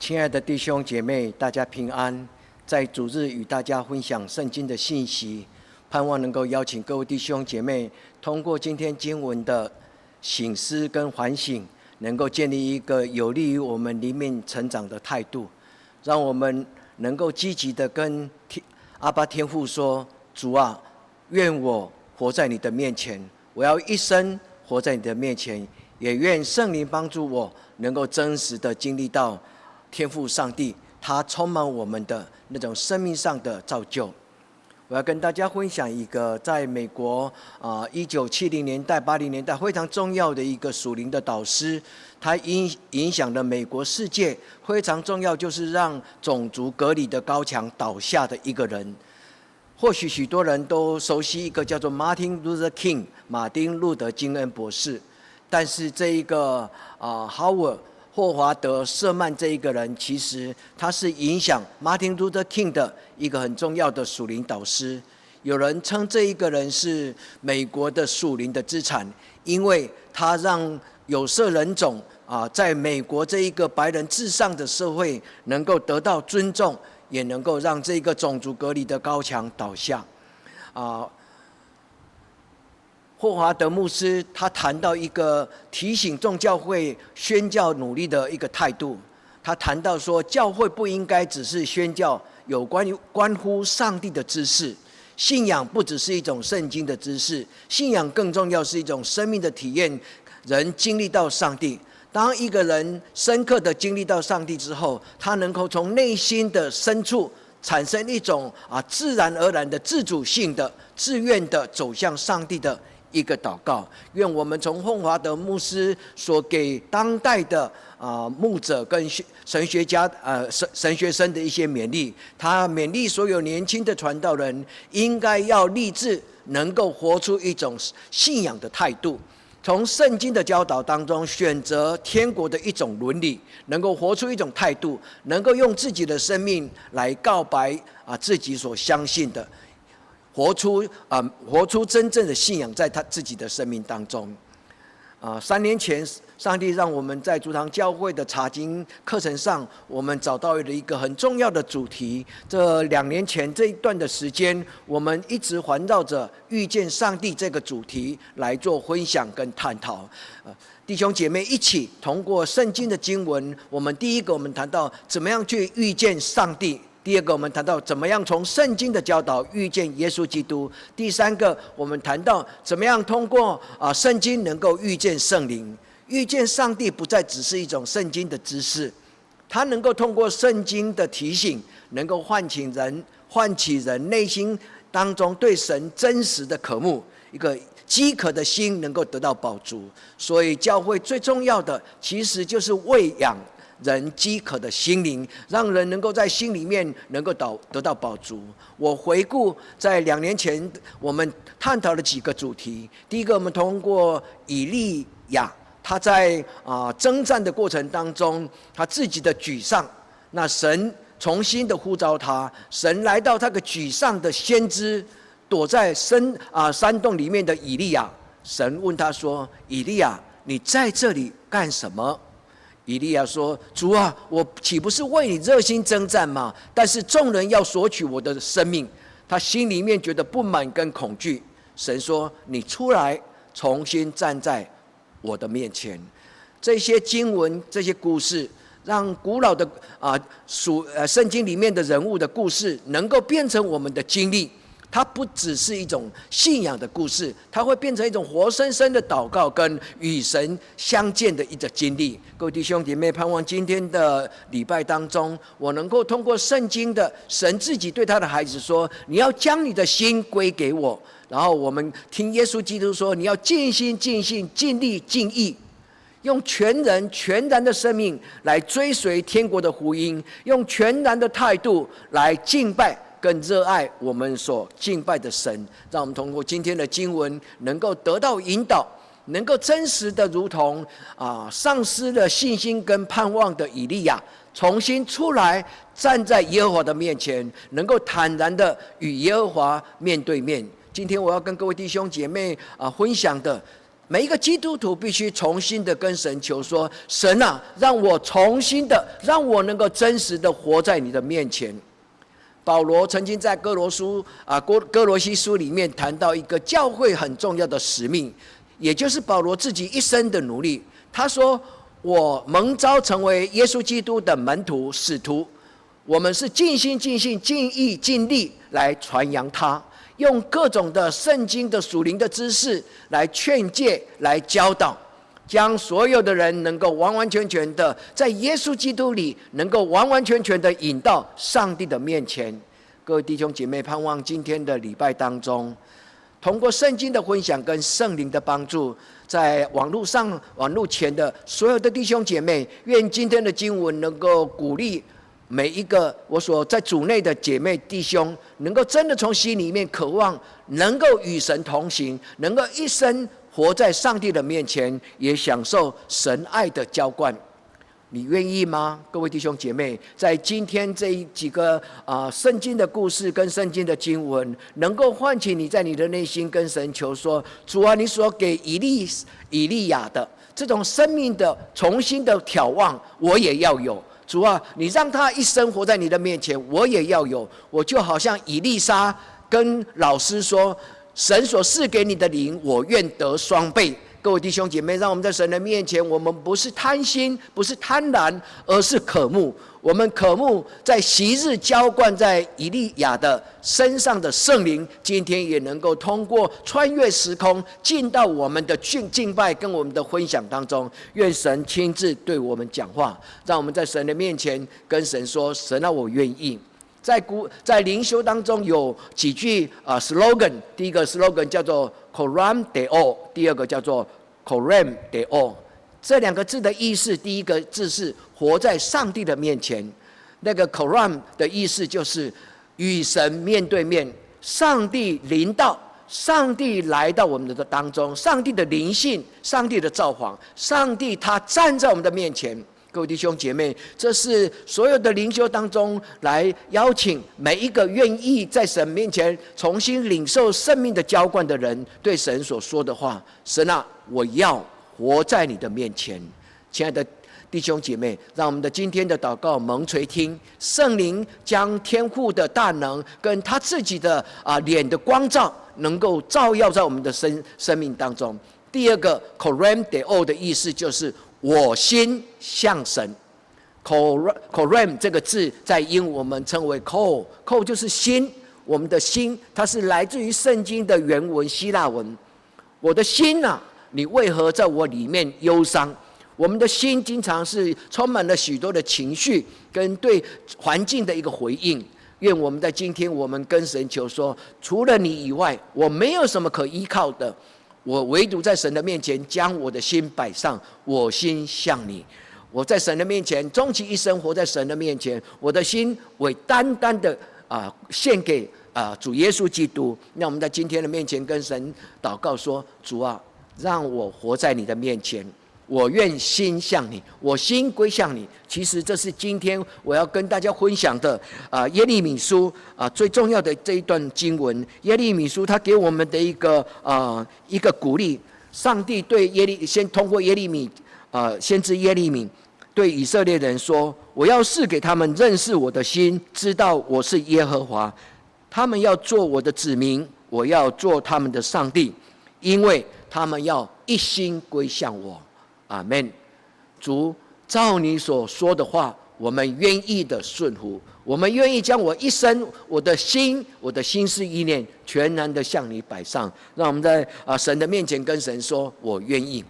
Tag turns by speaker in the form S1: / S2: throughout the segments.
S1: 亲爱的弟兄姐妹，大家平安。在主日与大家分享圣经的信息，盼望能够邀请各位弟兄姐妹，通过今天经文的省思跟反省，能够建立一个有利于我们灵命成长的态度，让我们能够积极的跟阿爸天父说：主啊，愿我活在你的面前，我要一生活在你的面前，也愿圣灵帮助我，能够真实的经历到天父上帝他充满我们的那种生命上的造就。我要跟大家分享一个在美国1970年代、80年代非常重要的一个属灵的导师，他影响了美国世界，非常重要，就是让种族隔离的高墙倒下的一个人。或许许多人都熟悉一个叫做 Martin Luther King 马丁路德金恩博士，但是这一个霍华德·舍曼这一个人，其实他是影响马丁·路德·金的一个很重要的属灵导师。有人称这一个人是美国的属灵的资产，因为他让有色人种在美国这一个白人至上的社会能够得到尊重，也能够让这个种族隔离的高墙倒下。霍华德牧师他谈到一个提醒众教会宣教努力的一个态度，他谈到说，教会不应该只是宣教有关乎上帝的知识，信仰不只是一种圣经的知识，信仰更重要是一种生命的体验，人经历到上帝。当一个人深刻的经历到上帝之后，他能够从内心的深处产生一种自然而然的自主性的自愿的走向上帝的一个祷告。愿我们从霍华德牧师所给当代的牧者跟神学家神学生的一些勉励，他勉励所有年轻的传道人应该要立志能够活出一种信仰的态度，从圣经的教导当中选择天国的一种伦理，能够活出一种态度，能够用自己的生命来告白自己所相信的，活出真正的信仰在他自己的生命当中。3年前，上帝让我们在竹堂教会的查经课程上，我们找到了一个很重要的主题。这2年前这一段的时间，我们一直环绕着遇见上帝这个主题来做分享跟探讨。弟兄姐妹一起通过圣经的经文，我们第一个我们谈到怎么样去遇见上帝。第二个，我们谈到怎么样从圣经的教导遇见耶稣基督。第三个，我们谈到怎么样通过圣经能够遇见圣灵。遇见上帝不再只是一种圣经的知识，它能够通过圣经的提醒，能够唤起人内心当中对神真实的渴慕，一个饥渴的心能够得到饱足。所以教会最重要的其实就是喂养人饥渴的心灵，让人能够在心里面能够得到饱足。我回顾在2年前我们探讨了几个主题。第一个，我们通过以利亚，他在征战的过程当中，他自己的沮丧，那神重新的呼召他，神来到他个沮丧的先知躲在山洞里面的以利亚，神问他说：以利亚，你在这里干什么？以利亚说：主啊，我岂不是为你热心征战吗？但是众人要索取我的生命。他心里面觉得不满跟恐惧。神说：你出来，重新站在我的面前。这些经文，这些故事，让古老的圣经里面的人物的故事能够变成我们的经历。它不只是一种信仰的故事，它会变成一种活生生的祷告跟与神相见的一个经历。各位弟兄姐妹，盼望今天的礼拜当中，我能够通过圣经的神自己对他的孩子说：你要将你的心归给我。然后我们听耶稣基督说：你要尽心尽性尽力尽意，用全然的生命来追随天国的福音，用全然的态度来敬拜更热爱我们所敬拜的神。让我们通过今天的经文能够得到引导，能够真实的如同丧失了信心跟盼望的以利亚，重新出来站在耶和华的面前，能够坦然的与耶和华面对面。今天我要跟各位弟兄姐妹分享的每一个基督徒必须重新的跟神求说：神啊，让我重新的，让我能够真实的活在你的面前。保罗曾经在哥罗西书里面谈到一个教会很重要的使命，也就是保罗自己一生的努力。他说：我蒙召成为耶稣基督的门徒使徒，我们是尽心尽性尽意尽力来传扬他，用各种的圣经的属灵的知识来劝诫来教导，将所有的人能够完完全全的在耶稣基督里能够完完全全的引到上帝的面前。各位弟兄姐妹，盼望今天的礼拜当中，通过圣经的分享跟圣灵的帮助，在网络上网络前的所有的弟兄姐妹，愿今天的经文能够鼓励每一个我所在主内的姐妹弟兄，能够真的从心里面渴望能够与神同行，能够一生活在上帝的面前，也享受神爱的浇灌。你愿意吗？各位弟兄姐妹，在今天这几个圣经的故事跟圣经的经文，能够唤起你在你的内心跟神求说：主啊，你所给以利亚的这种生命的重新的眺望，我也要有。主啊，你让他一生活在你的面前，我也要有。我就好像以利沙跟老师说：神所赐给你的灵，我愿得双倍。各位弟兄姐妹，让我们在神的面前，我们不是贪心，不是贪婪，而是渴慕。我们渴慕在昔日浇灌在以利亚的身上的圣灵，今天也能够通过穿越时空，进到我们的敬拜跟我们的分享当中。愿神亲自对我们讲话，让我们在神的面前跟神说：神啊，我愿意。在灵修当中有几句slogan， 第一个 slogan 叫做 Coram Deo， 第二个叫做 Coram Deo。 这两个字的意思，第一个字是活在上帝的面前，那个 Coram 的意思就是与神面对面，上帝临到，上帝来到我们的当中，上帝的灵性，上帝的造访，上帝他站在我们的面前。各位弟兄姐妹，这是所有的灵修当中来邀请每一个愿意在神面前重新领受生命的浇灌的人对神所说的话：神啊，我要活在你的面前。亲爱的弟兄姐妹，让我们的今天的祷告蒙垂听，圣灵将天父的大能跟他自己的脸的光照能够照耀在我们的生命当中。第二个 Coram Deo 的意思就是我心向神。 Coram 这个字在英文我们称为 Cor 就是心，我们的心它是来自于圣经的原文希腊文。我的心啊，你为何在我里面忧伤？我们的心经常是充满了许多的情绪跟对环境的一个回应。愿我们在今天我们跟神求说：除了你以外，我没有什么可依靠的，我唯独在神的面前将我的心摆上，我心向你。我在神的面前终其一生活在神的面前，我的心为单单的献给主耶稣基督。那我们在今天的面前跟神祷告说：主啊，让我活在你的面前，我愿心向你，我心归向你。其实这是今天我要跟大家分享的耶利米书最重要的这一段经文。耶利米书他给我们的一个鼓励。上帝对先通过耶利米先知耶利米对以色列人说：我要赐给他们认识我的心，知道我是耶和华。他们要做我的子民，我要做他们的上帝，因为他们要一心归向我。阿们。主，照你所说的话，我们愿意的顺服，我们愿意将我一生、我的心思意念全然的向你摆上。让我们在神的面前跟神说：我愿意。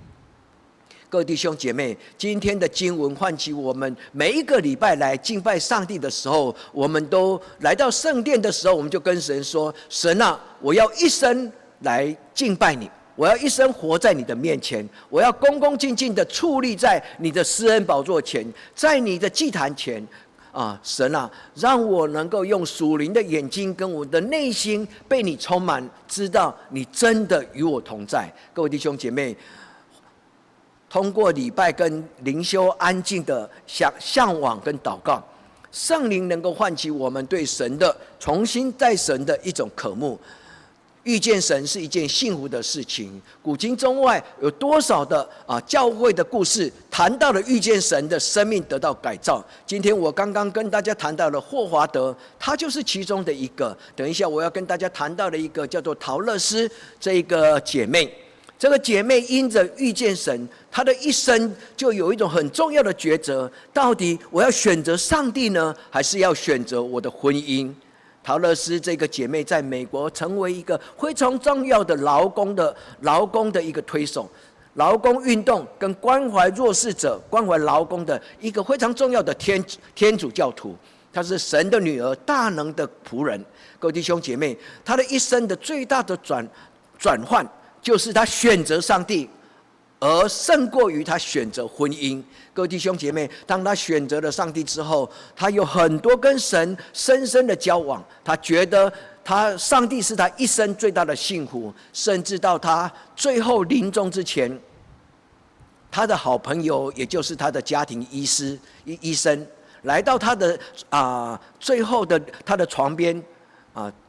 S1: 各位弟兄姐妹，今天的经文唤起我们每一个礼拜来敬拜上帝的时候，我们都来到圣殿的时候，我们就跟神说：神啊，我要一生来敬拜你，我要一生活在你的面前，我要恭恭敬敬的矗立在你的施恩宝座前，在你的祭坛前。神啊，让我能够用属灵的眼睛跟我的内心被你充满，知道你真的与我同在。各位弟兄姐妹，通过礼拜跟灵修安静的向往跟祷告，圣灵能够唤起我们对神的重新在神的一种渴慕。遇见神是一件幸福的事情。古今中外有多少的教会的故事谈到了遇见神的生命得到改造。今天我刚刚跟大家谈到了霍华德，他就是其中的一个。等一下我要跟大家谈到的一个叫做陶乐斯这一个姐妹。这个姐妹因着遇见神，她的一生就有一种很重要的抉择：到底我要选择上帝呢，还是要选择我的婚姻？陶乐斯这个姐妹在美国成为一个非常重要的劳工的一个推手，劳工运动跟关怀弱势者、关怀劳工的一个非常重要的天主教徒。她是神的女儿，大能的仆人。各位弟兄姐妹，她的一生的最大的转换，就是她选择上帝，而胜过于她选择婚姻。各位弟兄姐妹，当她选择了上帝之后，她有很多跟神深深的交往。她觉得上帝是她一生最大的幸福，甚至到她最后临终之前，她的好朋友，也就是她的家庭医生，来到她的最后的她的床边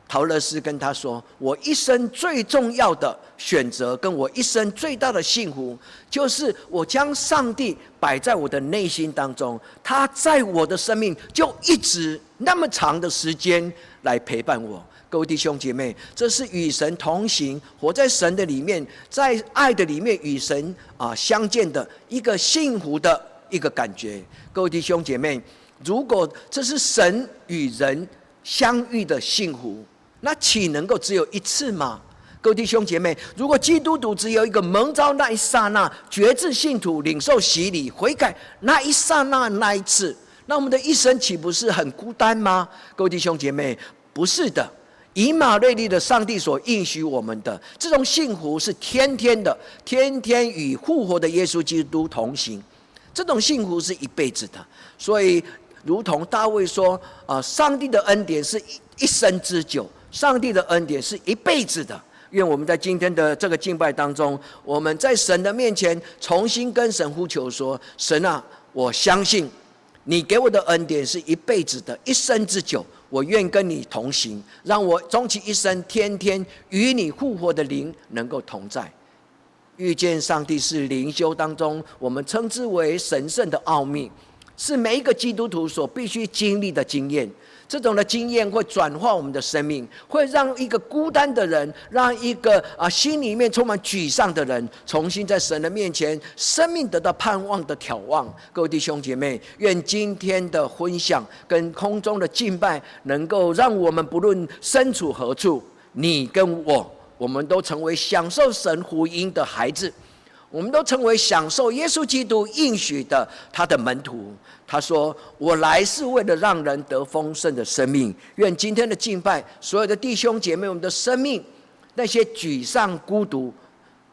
S1: 陶乐斯跟他说：“我一生最重要的选择，跟我一生最大的幸福，就是我将上帝摆在我的内心当中，他在我的生命就一直那么长的时间来陪伴我。”各位弟兄姐妹，这是与神同行，活在神的里面，在爱的里面与神相见的一个幸福的一个感觉。各位弟兄姐妹，如果这是神与人相遇的幸福，那岂能够只有一次吗？各位弟兄姐妹，如果基督徒只有一个蒙召那一刹那，决志信徒领受洗礼悔改那一刹那那一次，那我们的一生岂不是很孤单吗？各位弟兄姐妹，不是的。以马内利的上帝所应许我们的这种幸福是天天的，天天与复活的耶稣基督同行，这种幸福是一辈子的。所以如同大卫说上帝的恩典是一生之久，上帝的恩典是一辈子的。愿我们在今天的这个敬拜当中，我们在神的面前重新跟神呼求说：神啊，我相信你给我的恩典是一辈子的，一生之久，我愿跟你同行，让我终其一生天天与你复活的灵能够同在。遇见上帝是灵修当中我们称之为神圣的奥秘，是每一个基督徒所必须经历的经验。这种的经验会转化我们的生命，会让一个孤单的人，让一个心里面充满沮丧的人，重新在神的面前，生命得到盼望的眺望。各位弟兄姐妹，愿今天的分享跟空中的敬拜，能够让我们不论身处何处，你跟我们都成为享受神福音的孩子，我们都成为享受耶稣基督应许的他的门徒。他说：我来是为了让人得丰盛的生命。愿今天的敬拜，所有的弟兄姐妹，我们的生命那些沮丧、孤独、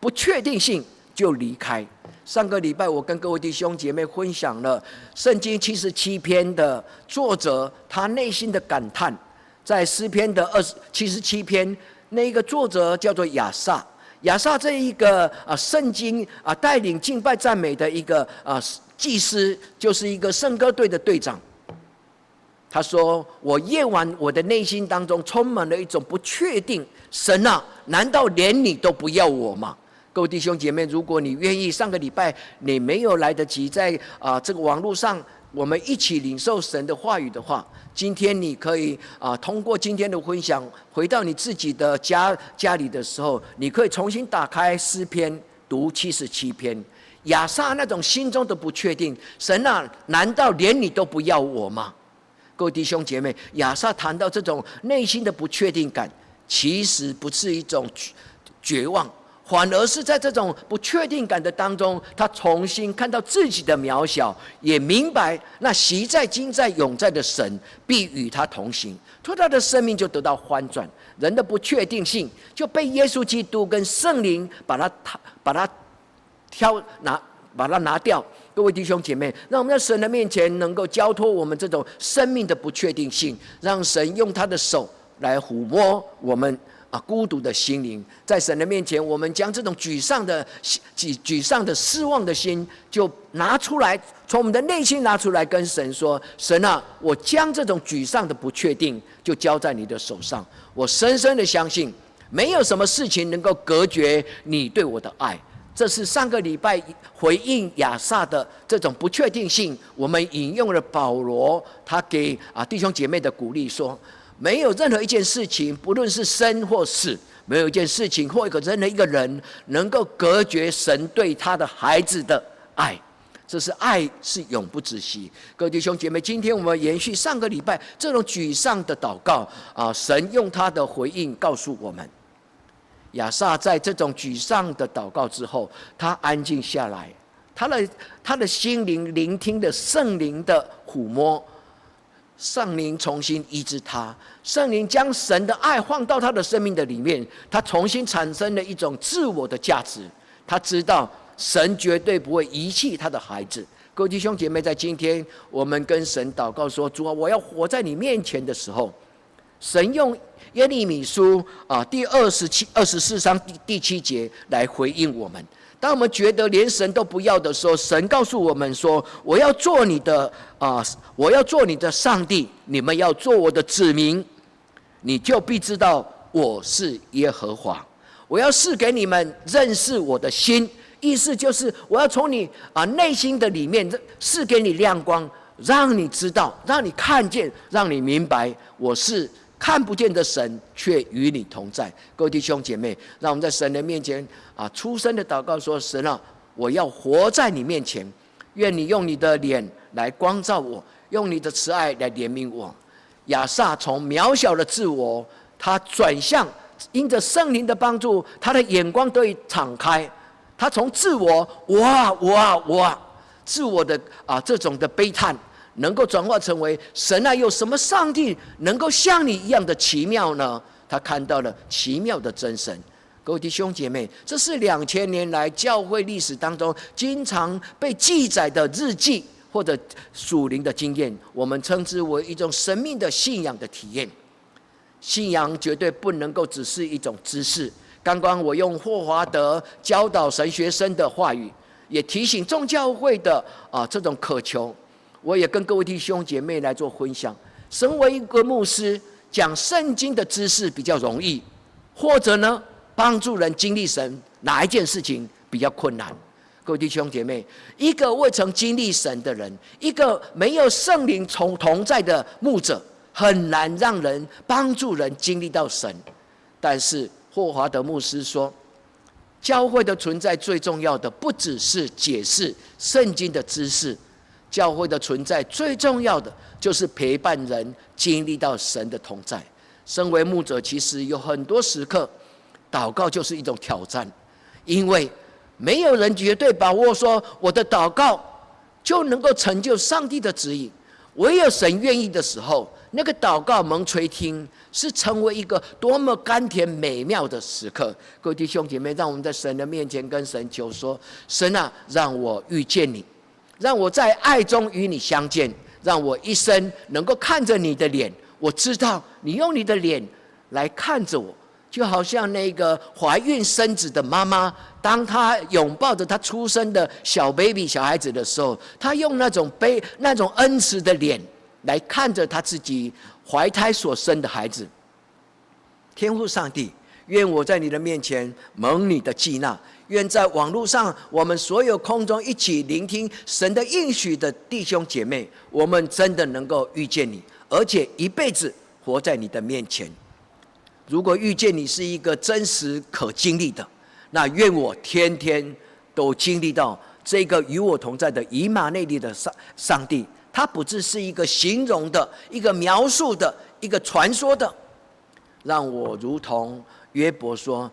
S1: 不确定性就离开。上个礼拜我跟各位弟兄姐妹分享了圣经77篇的作者他内心的感叹。在诗篇的77篇，那一个作者叫做亚萨。亚萨这一个圣经带领敬拜赞美的一个祭司，就是一个圣歌队的队长。他说：我夜晚我的内心当中充满了一种不确定，神啊，难道连你都不要我吗？各位弟兄姐妹，如果你愿意，上个礼拜你没有来得及在这个网络上我们一起领受神的话语的话，今天你可以通过今天的分享，回到你自己的家里的时候，你可以重新打开诗篇，读77篇。亚萨那种心中的不确定，神啊，难道连你都不要我吗？各位弟兄姐妹，亚萨谈到这种内心的不确定感，其实不是一种绝望，反而是在这种不确定感的当中，他重新看到自己的渺小，也明白那习在、今在、永在的神必与他同行，所以他的生命就得到翻转。人的不确定性就被耶稣基督跟圣灵把它拿掉。各位弟兄姐妹，让我们在神的面前能够交托我们这种生命的不确定性，让神用他的手来抚摸我们孤独的心灵。在神的面前，我们将这种沮丧的失望的心就拿出来，从我们的内心拿出来，跟神说：神啊，我将这种沮丧的不确定就交在你的手上。我深深的相信没有什么事情能够隔绝你对我的爱。这是上个礼拜回应亚萨的这种不确定性，我们引用了保罗他给弟兄姐妹的鼓励说，没有任何一件事情，不论是生或死，没有一件事情或任何一个人能够隔绝神对他的孩子的爱。这是爱是永不止息。各位弟兄姐妹，今天我们延续上个礼拜这种沮丧的祷告神用他的回应告诉我们，亚萨在这种沮丧的祷告之后，他安静下来，他的心灵聆听了圣灵的抚摸，圣灵重新医治他，圣灵将神的爱放到他的生命的里面，他重新产生了一种自我的价值。他知道神绝对不会遗弃他的孩子。各位弟兄姐妹，在今天我们跟神祷告说，主啊，我要活在你面前的时候，神用耶利米书第24章第7节来回应我们。当我们觉得连神都不要的时候，神告诉我们说，我要做你的上帝，你们要做我的子民，你就必知道我是耶和华。我要赐给你们认识我的心，意思就是我要从你内心的里面赐给你亮光，让你知道，让你看见，让你明白，我是看不见的神，却与你同在。各位弟兄姐妹，让我们在神的面前出声的祷告说，神啊，我要活在你面前，愿你用你的脸来光照我，用你的慈爱来怜悯我。亚萨从渺小的自我，他转向因着圣灵的帮助，他的眼光得以敞开，他从自我自我的这种的悲叹，能够转化成为神啊，有什么上帝能够像你一样的奇妙呢？他看到了奇妙的真神。各位弟兄姐妹，这是2000年来教会历史当中经常被记载的日记或者属灵的经验，我们称之为一种生命的信仰的体验。信仰绝对不能够只是一种知识。刚刚我用霍华德教导神学生的话语，也提醒众教会的这种渴求。我也跟各位弟兄姐妹来做分享。身为一个牧师，讲圣经的知识比较容易，或者呢，帮助人经历神，哪一件事情比较困难？各位弟兄姐妹，一个未曾经历神的人，一个没有圣灵同在的牧者，很难让人帮助人经历到神。但是霍华德牧师说，教会的存在最重要的不只是解释圣经的知识，教会的存在最重要的就是陪伴人经历到神的同在。身为牧者，其实有很多时刻祷告就是一种挑战，因为没有人绝对把握说我的祷告就能够成就上帝的旨意。唯有神愿意的时候，那个祷告蒙垂听，是成为一个多么甘甜美妙的时刻。各位弟兄姐妹，让我们在神的面前跟神求说，神啊，让我遇见你，让我在爱中与你相见，让我一生能够看着你的脸。我知道你用你的脸来看着我，就好像那个怀孕生子的妈妈，当她拥抱着她出生的小 baby 小孩子的时候，她用那种恩慈的脸来看着她自己怀胎所生的孩子。天父上帝，愿我在你的面前蒙你的记纳，愿在网络上我们所有空中一起聆听神的应许的弟兄姐妹，我们真的能够遇见你，而且一辈子活在你的面前。如果遇见你是一个真实可经历的，那愿我天天都经历到这个与我同在的以马内利的上帝。他不只是一个形容的、一个描述的、一个传说的，让我如同约伯说，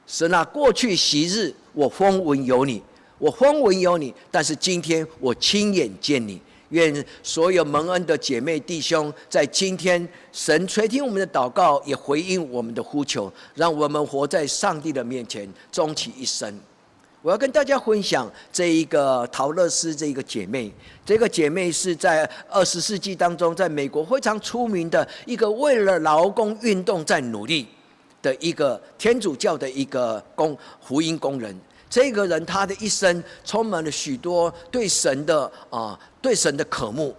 S1: 神啊，过去昔日我风闻有你，但是今天我亲眼见你。愿所有蒙恩的姐妹弟兄，在今天神垂听我们的祷告，也回应我们的呼求，让我们活在上帝的面前，终其一生。我要跟大家分享这一个陶乐斯这一个姐妹，这个姐妹是在20世纪当中，在美国非常出名的一个为了劳工运动在努力的一个天主教的一个福音工人。这个人他的一生充满了许多对神的渴慕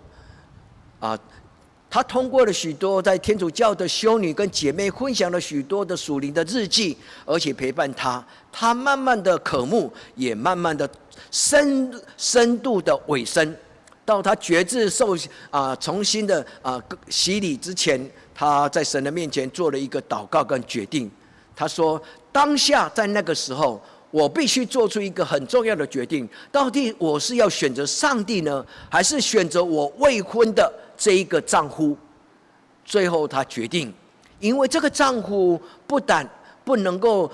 S1: 他通过了许多在天主教的修女跟姐妹分享了许多的属灵的日记，而且陪伴他，他慢慢的渴慕，也慢慢的深度的委身。到他决志重新的洗礼之前，他在神的面前做了一个祷告跟决定。他说：当下在那个时候，我必须做出一个很重要的决定，到底我是要选择上帝呢，还是选择我未婚的这一个丈夫？最后他决定，因为这个丈夫不但不能够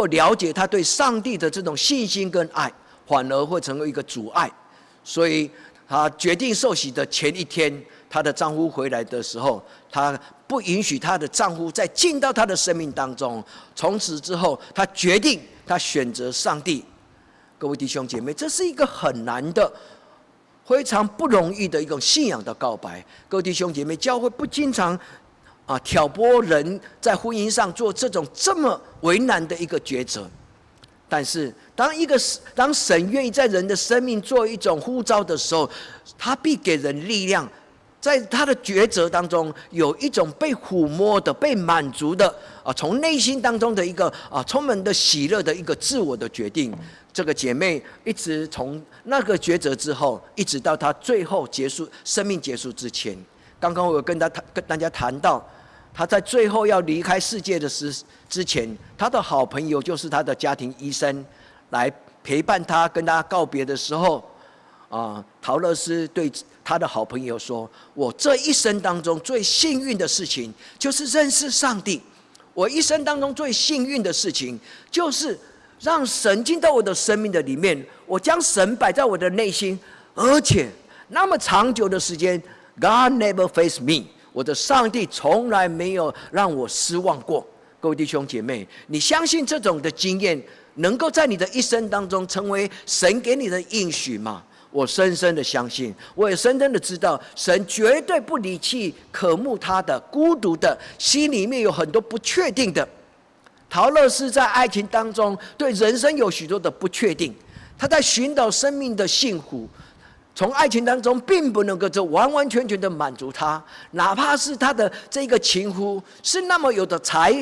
S1: 了解他对上帝的这种信心跟爱，反而会成为一个阻碍。所以她决定受洗的前一天，她的丈夫回来的时候，她不允许她的丈夫再进到她的生命当中。从此之后，她决定，她选择上帝。各位弟兄姐妹，这是一个很难的、非常不容易的一种信仰的告白。各位弟兄姐妹，教会不经常挑拨人在婚姻上做这么为难的一个抉择。但是当神愿意在人的生命做一种呼召的时候，他必给人力量，在他的抉择当中有一种被抚摸的、被满足的从内心当中的一个充满的喜乐的一个自我的决定。这个姐妹一直从那个抉择之后，一直到她最后生命结束之前，刚刚我有跟大家谈到，他在最后要离开世界的之前，他的好朋友就是他的家庭医生，来陪伴他，跟他告别的时候，陶乐斯对他的好朋友说：我这一生当中最幸运的事情，就是认识上帝。我一生当中最幸运的事情，就是让神进到我的生命的里面，我将神摆在我的内心，而且那么长久的时间 ，God never fails me。我的上帝从来没有让我失望过。各位弟兄姐妹，你相信这种的经验能够在你的一生当中成为神给你的应许吗？我深深的相信，我也深深的知道，神绝对不离弃渴慕他的、孤独的、心里面有很多不确定的。陶乐斯在爱情当中对人生有许多的不确定，他在寻找生命的幸福，从爱情当中并不能够就完完全全的满足他，哪怕是他的这个情夫是那么有的才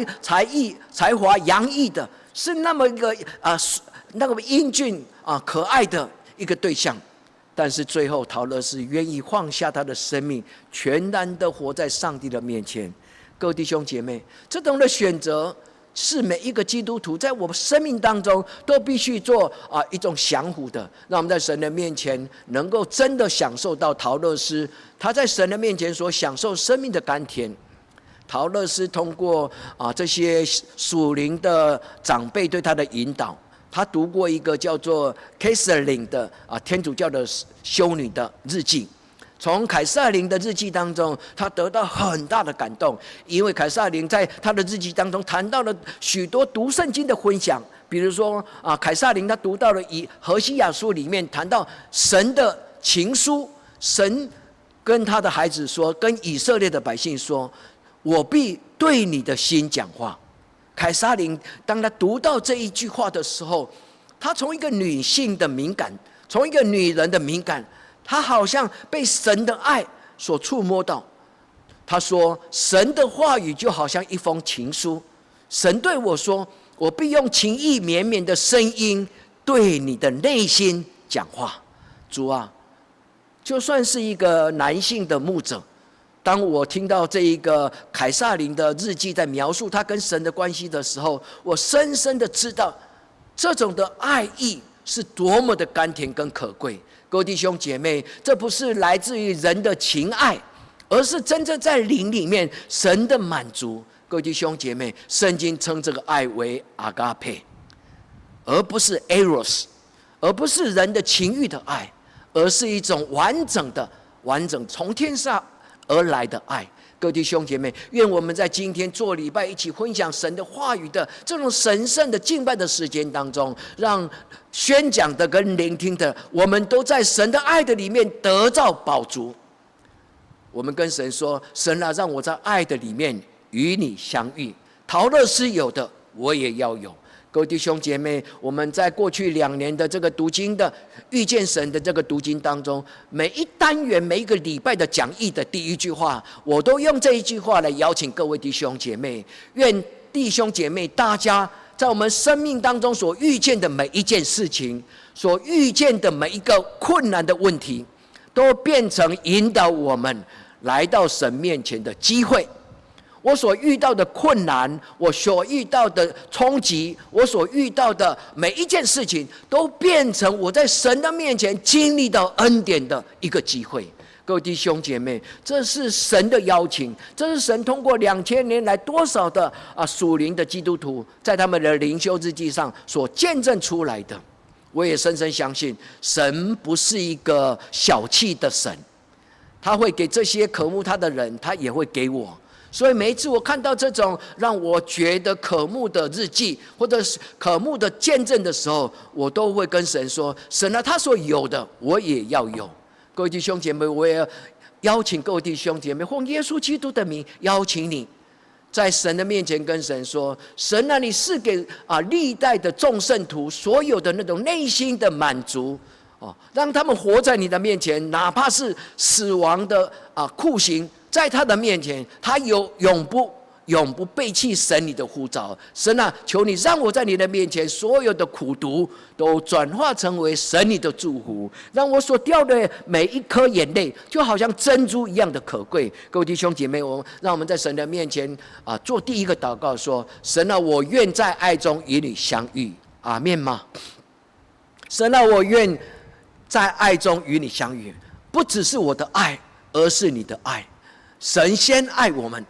S1: 华洋溢的，是那么一个那个英俊可爱的一个对象，但是最后陶乐斯愿意放下他的生命，全然的活在上帝的面前。各位弟兄姐妹，这种的选择是每一个基督徒在我们生命当中都必须做一种降服的，让我们在神的面前能够真的享受到陶乐斯他在神的面前所享受生命的甘甜。陶乐斯通过这些属灵的长辈对他的引导，他读过一个叫做凯瑟琳的天主教的修女的日记。从凯瑟琳的日记当中，他得到很大的感动，因为凯瑟琳在他的日记当中谈到了许多读圣经的分享，比如说凯瑟琳他读到了以何西亚书里面谈到神的情书，神跟他的孩子说，跟以色列的百姓说，我必对你的心讲话。凯瑟琳当他读到这一句话的时候，他从一个女性的敏感，从一个女人的敏感，他好像被神的爱所触摸到。他说，神的话语就好像一封情书，神对我说，我必用情意绵绵的声音对你的内心讲话。主啊，就算是一个男性的牧者，当我听到这一个凯瑟琳的日记在描述他跟神的关系的时候，我深深的知道这种的爱意是多么的甘甜跟可贵。各位弟兄姐妹，这不是来自于人的情爱，而是真正在灵里面神的满足。各位弟兄姐妹，圣经称这个爱为阿嘎佩，而不是 eros， 而不是人的情欲的爱，而是一种完整从天上而来的爱。各位弟兄姐妹，愿我们在今天做礼拜一起分享神的话语的这种神圣的敬拜的时间当中，让宣讲的跟聆听的，我们都在神的爱的里面得到饱足。我们跟神说，神啊，让我在爱的里面与你相遇。陶乐斯有的我也要有，各位弟兄姐妹，我们在过去2年的这个读经的遇见神的这个读经当中，每一单元每一个礼拜的讲义的第一句话，我都用这一句话来邀请各位弟兄姐妹。愿弟兄姐妹大家在我们生命当中所遇见的每一件事情，所遇见的每一个困难的问题，都变成引导我们来到神面前的机会。我所遇到的困难，我所遇到的冲击，我所遇到的每一件事情，都变成我在神的面前经历到恩典的一个机会。各位弟兄姐妹，这是神的邀请，这是神通过2000年来多少的属灵的基督徒在他们的灵修日记上所见证出来的。我也深深相信，神不是一个小气的神，他会给这些渴慕他的人，他也会给我。所以每一次我看到这种让我觉得渴慕的日记，或者是渴慕的见证的时候，我都会跟神说：神啊，他所有的我也要有。各位弟兄姐妹，我也邀请各位弟兄姐妹，奉耶稣基督的名邀请你，在神的面前跟神说：神啊，你是给历代的众圣徒所有的那种内心的满足，让他们活在你的面前，哪怕是死亡的酷刑，在他的面前，他有永不背弃神你的呼召。神啊，求你让我在你的面前所有的苦毒都转化成为神你的祝福，让我所掉的每一颗眼泪就好像珍珠一样的可贵。各位弟兄姐妹，让我们在神的面前做第一个祷告，说：神啊，我愿在爱中与你相遇。阿们吗？神啊，我愿在爱中与你相遇，不只是我的爱，而是你的爱。神先爱我们，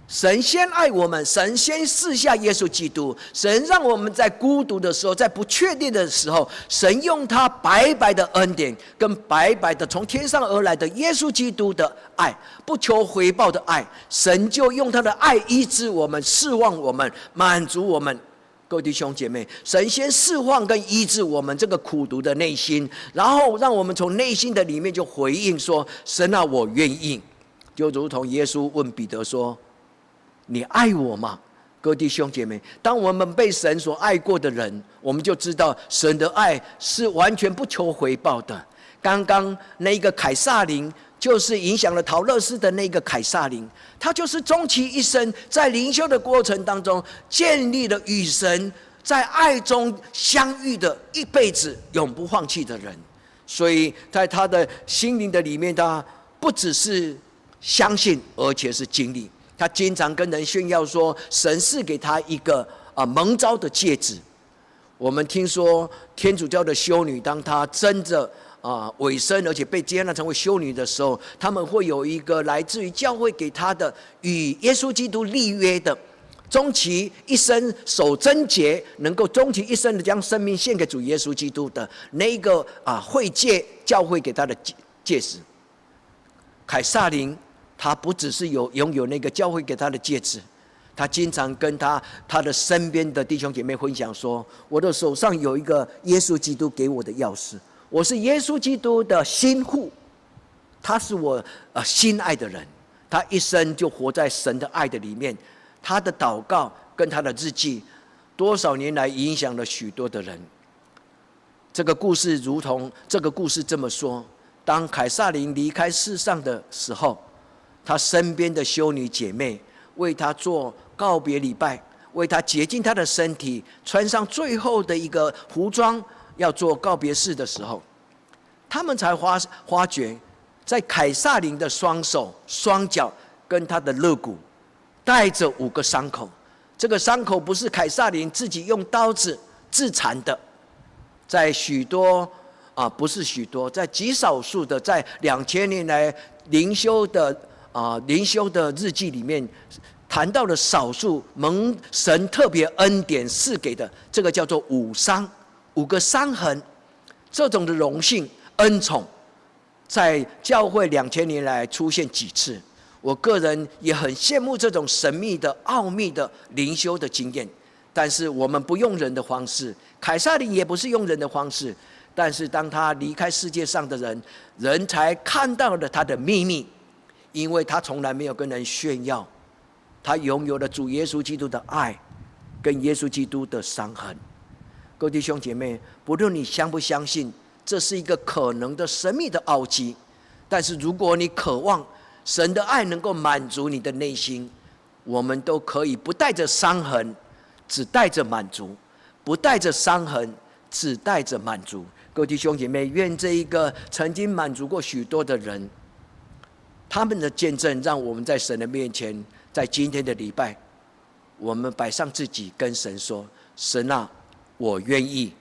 S1: 神先爱我们，神先赐下耶稣基督，神让我们在孤独的时候，在不确定的时候，神用他白白的恩典跟白白的从天上而来的耶稣基督的爱，不求回报的爱，神就用他的爱医治我们，释放我们，满足我们。各位弟兄姐妹，神先释放跟医治我们这个苦毒的内心，然后让我们从内心的里面就回应说：神啊，我愿意。就如同耶稣问彼得说：你爱我吗？各位弟兄姐妹，当我们被神所爱过的人，我们就知道神的爱是完全不求回报的。刚刚那个凯撒林，就是影响了陶乐斯的那个凯撒林，他就是终其一生在灵修的过程当中，建立了与神在爱中相遇的一辈子永不放弃的人。所以在他的心灵的里面，他不只是相信，而且是经历。他经常跟人炫耀说，神赐给他一个蒙召的戒指。我们听说天主教的修女，当她真的委身，而且被接纳成为修女的时候，他们会有一个来自于教会给她的与耶稣基督立约的，终其一生守贞洁，能够终其一生的将生命献给主耶稣基督的那个会戒教会给她的戒指。凯撒林他不只是拥有那个教会给他的戒指，他经常跟他的身边的弟兄姐妹分享说：我的手上有一个耶稣基督给我的钥匙，我是耶稣基督的心腹，他是我心爱的人。他一生就活在神的爱的里面，他的祷告跟他的日记，多少年来影响了许多的人。这个故事如同这个故事这么说：当凯撒林离开世上的时候，他身边的修女姐妹为他做告别礼拜，为他洁净他的身体，穿上最后的一个服装，要做告别式的时候，他们才发觉，在凯撒林的双手、双脚跟他的肋骨带着5个伤口。这个伤口不是凯撒林自己用刀子自残的，在许多不是许多，在极少数的，在2000年来灵修的日记里面谈到了少数蒙神特别恩典赐给的，这个叫做5个伤痕。这种的荣幸恩宠，在教会2000年来出现几次。我个人也很羡慕这种神秘的奥秘的灵修的经验，但是我们不用人的方式，凯撒林也不是用人的方式，但是当他离开世界上的人，人才看到了他的秘密，因为他从来没有跟人炫耀，他拥有了主耶稣基督的爱跟耶稣基督的伤痕。各位弟兄姐妹，不论你相不相信这是一个可能的神秘的奥迹，但是如果你渴望神的爱能够满足你的内心，我们都可以不带着伤痕，只带着满足；不带着伤痕，只带着满足。各位弟兄姐妹，愿这一个曾经满足过许多的人，他们的见证，让我们在神的面前，在今天的礼拜，我们摆上自己，跟神说：神啊，我愿意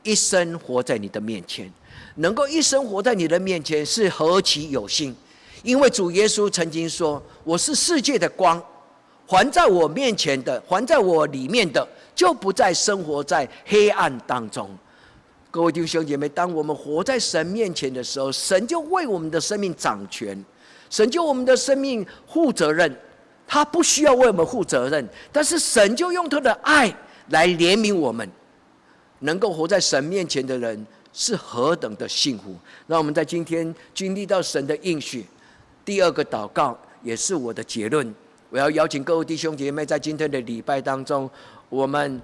S1: 一生活在你的面前。能够一生活在你的面前，是何其有幸！因为主耶稣曾经说：我是世界的光，还在我面前的，还在我里面的，就不再生活在黑暗当中。各位弟兄姐妹，当我们活在神面前的时候，神就为我们的生命掌权，神就为我们的生命负责任。他不需要为我们负责任，但是神就用他的爱来怜悯我们。能够活在神面前的人是何等的幸福！让我们在今天经历到神的应许。第二个祷告也是我的结论，我要邀请各位弟兄姐妹，在今天的礼拜当中，我们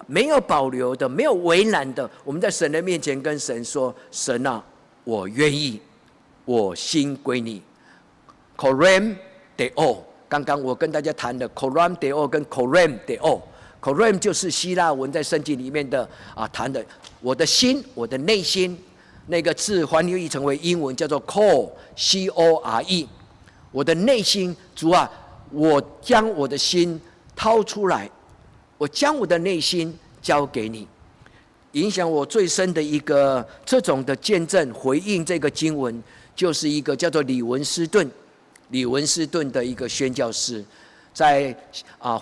S1: 没有保留的，没有为难的，我们在神的面前跟神说：神啊，我愿意，我心归你。Korem deo， 刚刚我跟大家谈的 Korem deo 跟 Korem deo。Korem 就是希腊文在圣经里面的谈的我的心，我的内心，那个字翻译成为英文叫做 core，C-O-R-E。我的内心，主啊，我将我的心掏出来，我将我的内心交给你。影响我最深的一个这种的见证回应这个经文，就是一个叫做李文斯顿的一个宣教士。在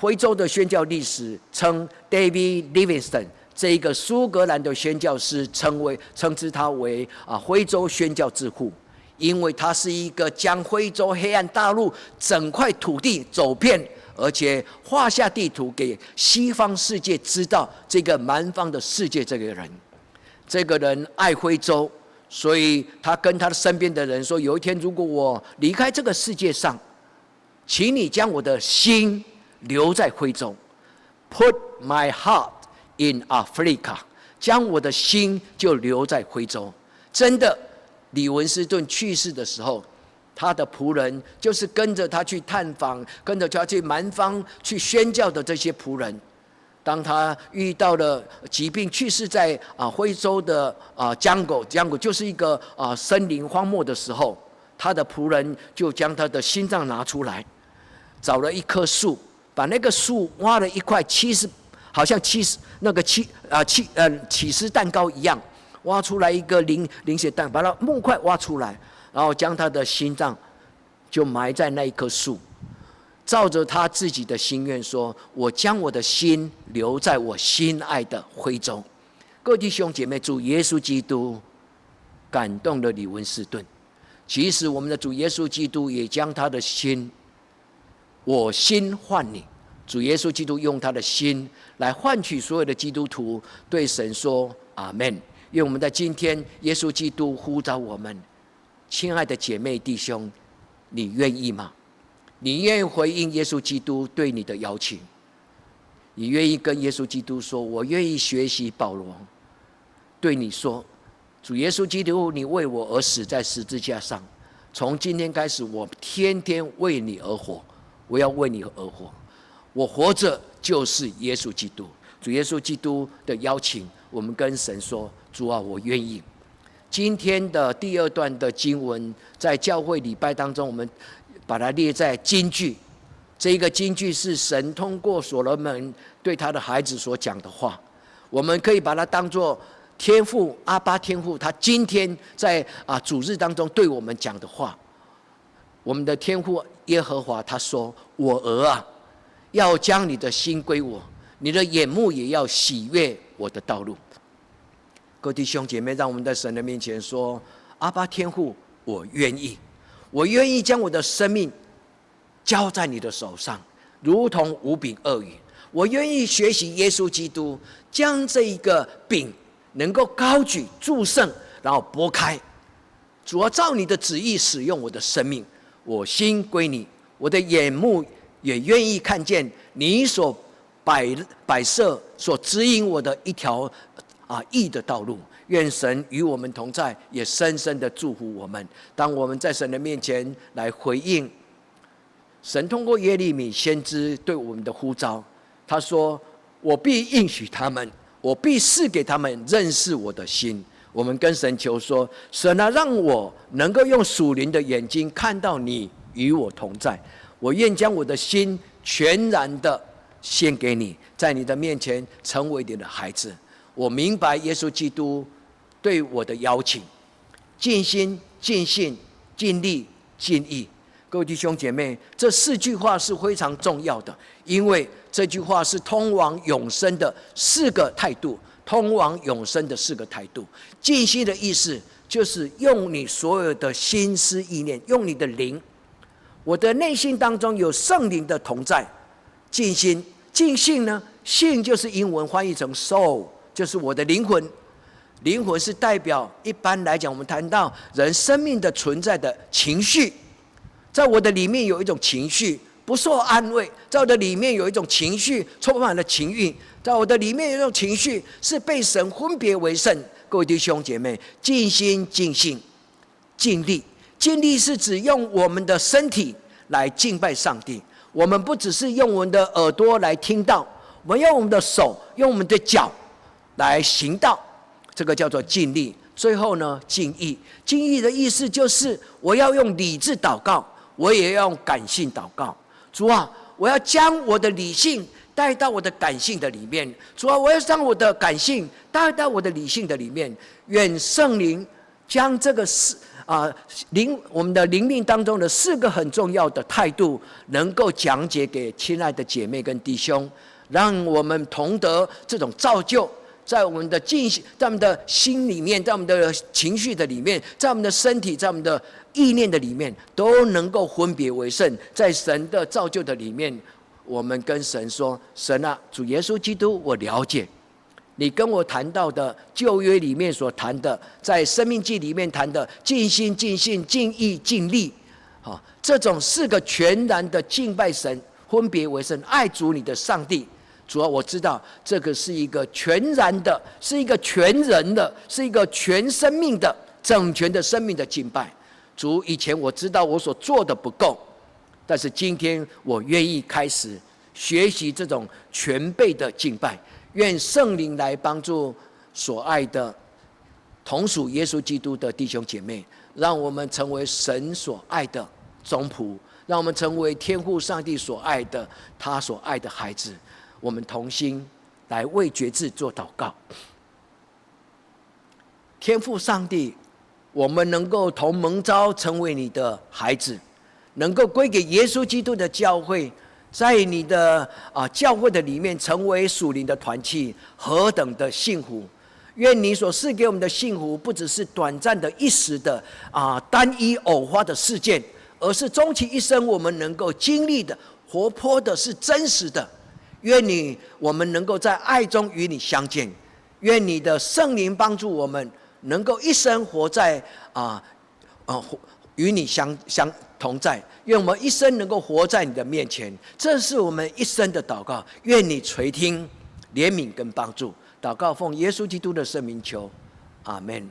S1: 非洲的宣教历史称 David Livingstone 这一个苏格兰的宣教师称之他为非洲宣教之父，因为他是一个将非洲黑暗大陆整块土地走遍，而且画下地图给西方世界知道这个蛮方的世界。这个人爱非洲，所以他跟他身边的人说：有一天如果我离开这个世界上，请你将我的心留在非洲 ，Put my heart in Africa， 将我的心就留在非洲。真的，李文斯顿去世的时候，他的仆人就是跟着他去探访，跟着他去蛮方去宣教的这些仆人。当他遇到了疾病，去世在非洲的江狗就是一个森林荒漠的时候，他的仆人就将他的心脏拿出来。找了一棵树，把那个树挖了一块好像起司蛋糕一样，挖出来一个零血蛋，把它木块挖出来，然后将他的心脏就埋在那一棵树，照着他自己的心愿说：我将我的心留在我心爱的非洲。各位弟兄姐妹，主耶稣基督感动了李文斯顿，其实我们的主耶稣基督也将他的心，我心换你。主耶稣基督用他的心来换取所有的基督徒对神说阿们。愿我们在今天，耶稣基督呼召我们，亲爱的姐妹弟兄，你愿意吗？你愿意回应耶稣基督对你的邀请？你愿意跟耶稣基督说：我愿意学习保罗对你说，主耶稣基督，你为我而死在十字架上，从今天开始，我天天为你而活，我要为你而活，我活着就是耶稣基督。主耶稣基督的邀请，我们跟神说：主啊，我愿意。今天的第二段的经文，在教会礼拜当中，我们把它列在金句。这个金句是神通过所罗门对他的孩子所讲的话，我们可以把它当作天父阿爸天父他今天在主日当中对我们讲的话。我们的天父耶和华他说：我儿啊，要将你的心归我，你的眼目也要喜悦我的道路。各位弟兄姐妹，让我们在神的面前说：阿爸天父，我愿意，我愿意将我的生命交在你的手上，如同五饼二鱼。我愿意学习耶稣基督，将这一个饼能够高举祝圣，然后拨开。主要照你的旨意使用我的生命，我心归你，我的眼目也愿意看见你所摆设所指引我的一条义的道路。愿神与我们同在，也深深的祝福我们。当我们在神的面前来回应神通过耶利米先知对我们的呼召，他说：“我必应许他们，我必赐给他们认识我的心。”我们跟神求说：“神啊，让我能够用属灵的眼睛看到你与我同在。我愿将我的心全然的献给你，在你的面前成为你的孩子。我明白耶稣基督对我的邀请，尽心、尽性、尽力、尽意。”各位弟兄姐妹，这4句话是非常重要的，因为这句话是通往永生的4个态度，通往永生的4个态度。尽心的意思就是用你所有的心思意念，用你的灵。我的内心当中有圣灵的同在。尽心，尽性呢？性就是英文翻译成 soul， 就是我的灵魂。灵魂是代表，一般来讲，我们谈到人生命的存在的情绪。在我的里面有一种情绪不受安慰，在我的里面有一种情绪充满了情欲，在我的里面有一种情绪是被神分别为圣。各位弟兄姐妹，尽心、尽性、尽力。尽力是指用我们的身体来敬拜上帝。我们不只是用我们的耳朵来听到，我们用我们的手、用我们的脚来行道，这个叫做尽力。最后呢，尽意。尽意的意思就是我要用理智祷告，我也要用感性祷告。主啊，我要将我的理性带到我的感性的里面。主啊，我要将我的感性带到我的理性的里面。愿圣灵将这个我们的灵命当中的4个很重要的态度，能够讲解给亲爱的姐妹跟弟兄，让我们同得这种造就。在我们的在我们的心里面，在我们的情绪的里面，在我们的身体，在我们的意念的里面，都能够分别为圣。在神的造就的里面，我们跟神说：“神啊，主耶稣基督，我了解你跟我谈到的旧约里面所谈的，在生命记里面谈的尽心、尽性、尽意、尽力，这种4个全然的敬拜神、分别为圣、爱主你的上帝。”主啊，我知道这个是一个全然的，是一个全人的，是一个全生命的、整全的生命的敬拜。主，以前我知道我所做的不够，但是今天我愿意开始学习这种全备的敬拜。愿圣灵来帮助所爱的同属耶稣基督的弟兄姐妹，让我们成为神所爱的宗仆，让我们成为天父上帝所爱的他所爱的孩子。我们同心来为决志做祷告。天父上帝，我们能够同蒙召成为你的孩子，能够归给耶稣基督的教会，在你的教会的里面成为属灵的团契，何等的幸福！愿你所赐给我们的幸福，不只是短暂的一时的单一偶发的事件，而是终其一生我们能够经历的、活泼的、是真实的。愿我们能够在爱中与你相见，愿你的圣灵帮助我们能够一生活在与你相同在，愿我们一生能够活在你的面前，这是我们一生的祷告。愿你垂听、怜悯跟帮助。祷告奉耶稣基督的圣名求，阿们。